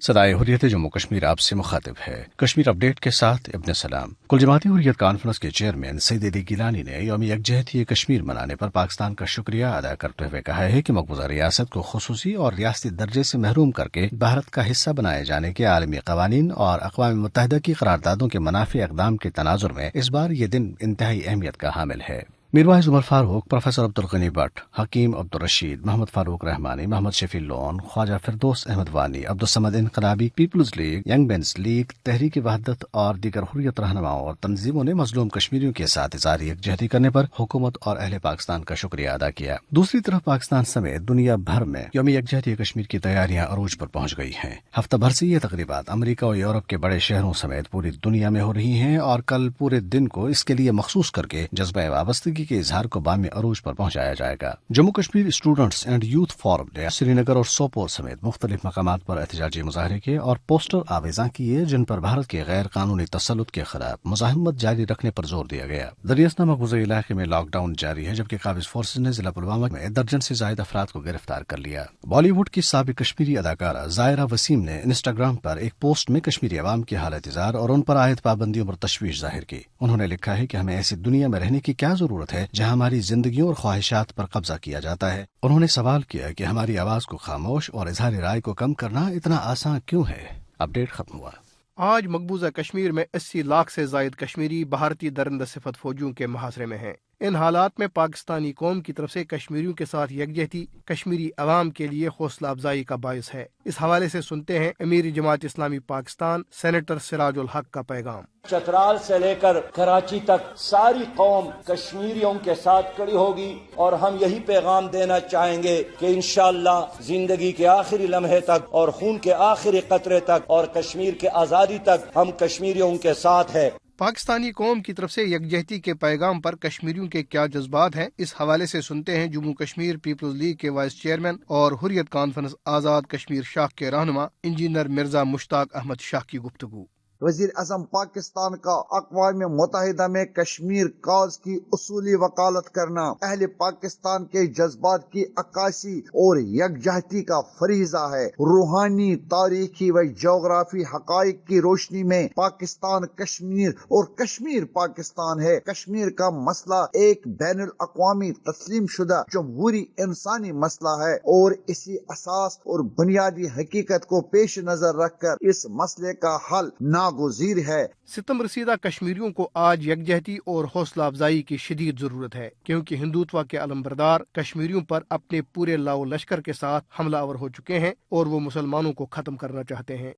सदाए हुर्रियत जम्मू कश्मीर आपसे मुखातिब है। कश्मीर अपडेट के साथ इब्न सलाम। कुल जमाती हुर्रियत कॉन्फ्रेंस के चेयरमैन सईद अली गिलानी ने यौम यकजहती कश्मीर मनाने पर पाकिस्तान का शुक्रिया अदा करते हुए कहा है कि मकबूजा रियासत को खुसूसी और रियासती दर्जे से महरूम करके भारत का हिस्सा बनाए जाने के आलमी कवानीन और अक़वाम मुत्तहिदा की करारदादों के मुनाफी इक़दाम के तनाजुर में इस बार ये दिन इंतहाई अहमियत का हामिल है। Mirwaiz Umar Farooq, professor Abdul Ghani Bhat, Hakim Abdul Rashid, Mohammad Farooq Rehmani, Mohammad Shafi Lone, Khwaja Firdous Ahmad Wani, Abdul Samad Inqilabi, People's League, Young Men's League, Tehreek Wahdat और दीगर हुर्रियत रहनुमाओं और तंजीमों ने मजलूम कश्मीरियों के साथ इज़हार यकजहती करने पर हुकूमत और अहले पाकिस्तान का शुक्रिया अदा किया। दूसरी तरफ पाकिस्तान समेत दुनिया भर में यौम यकजहती कश्मीर की तैयारियां अरूज पर पहुंच गई हैं। हफ्ता भर से ये तकरीबात अमरीका और यूरोप के बड़े शहरों समेत पूरी दुनिया में हो रही हैं और कल पूरे दिन को इसके लिए मखसूस करके जज्बा वाबस्तगी के इजहार को बामी अरूज पर पहुंचाया जाएगा। Jammu Kashmir students and youth forum ने श्रीनगर और सोपोर समेत मुख्तलिफ मकामात पर एहतजाजी मुजाहरे किए और पोस्टर आवेजा किए जिन पर भारत के गैर कानूनी तसल्लुत के खिलाफ मुजाहिमत जारी रखने पर जोर दिया गया। दरियासना मकबूजा इलाके में लॉकडाउन जारी है जबकि काबिज फोर्सेज ने जिला पुलवामा में दर्जन से ज्यादा अफराद को गिरफ्तार कर लिया। बॉलीवुड की साबिक कश्मीरी अदाकारा जायरा वसीम ने इंस्टाग्राम पर एक पोस्ट में कश्मीरी अवाम की हालत इज़हार और उन पर आयद पाबंदियों पर तशवीश जाहिर की। उन्होंने लिखा है कि हमें ऐसी दुनिया में रहने की क्या जरूरत है जहां हमारी जिंदगियों और ख्वाहिशात पर कब्जा किया जाता है। उन्होंने सवाल किया कि हमारी आवाज को खामोश और इजहार राय को कम करना इतना आसान क्यों है। अपडेट खत्म हुआ। आज मकबूजा कश्मीर में 80 लाख से जायद कश्मीरी भारतीय दरिंदा सिफत फौजियों के मुहासरे में हैं। इन हालात में पाकिस्तानी कौम की तरफ से कश्मीरियों के साथ यकजहती कश्मीरी अवाम के लिए हौसला अफजाई का बायस है। इस हवाले से सुनते हैं अमीर जमात इस्लामी पाकिस्तान सेनेटर सिराजुल हक का पैगाम। चतराल से लेकर कराची तक सारी कौम कश्मीरियों के साथ खड़ी होगी और हम यही पैगाम देना चाहेंगे कि इंशाअल्लाह जिंदगी के आखिरी लम्हे तक और खून के आखिरी कतरे तक और कश्मीर के आज़ादी तक हम कश्मीरियों के साथ है। पाकिस्तानी कौम की तरफ से यकजहती के पैगाम पर कश्मीरियों के क्या जज्बात हैं, इस हवाले से सुनते हैं जम्मू कश्मीर पीपल्स लीग के वाइस चेयरमैन और हुर्रियत कॉन्फ्रेंस आज़ाद कश्मीर शाख के रहनुमा इंजीनियर मिर्जा मुश्ताक अहमद शाह की गुफ्तगू। वजीर आज़म पाकिस्तान का अक़वाम मुत्तहिदा में कश्मीर कॉज की उसूली वकालत करना अहले पाकिस्तान के जज्बात की अक्कासी और यकजहती का फरीज़ा है। रूहानी, तारीखी व जोग्राफी हक़ाइक़ की रोशनी में पाकिस्तान कश्मीर और कश्मीर पाकिस्तान है। कश्मीर का मसला एक बैनुल अक़वामी तस्लीम शुदा जमहूरी इंसानी मसला है और इसी असास और बुनियादी हकीकत को पेश नजर रखकर इस मसले का हल नागुज़ीर है। सितम रसीदा कश्मीरियों को आज यकजहती और हौसला अफजाई की शदीद जरूरत है क्योंकि हिंदुत्व के अलमबरदार कश्मीरियों पर अपने पूरे लाओ लश्कर के साथ हमलावर हो चुके हैं और वो मुसलमानों को खत्म करना चाहते हैं।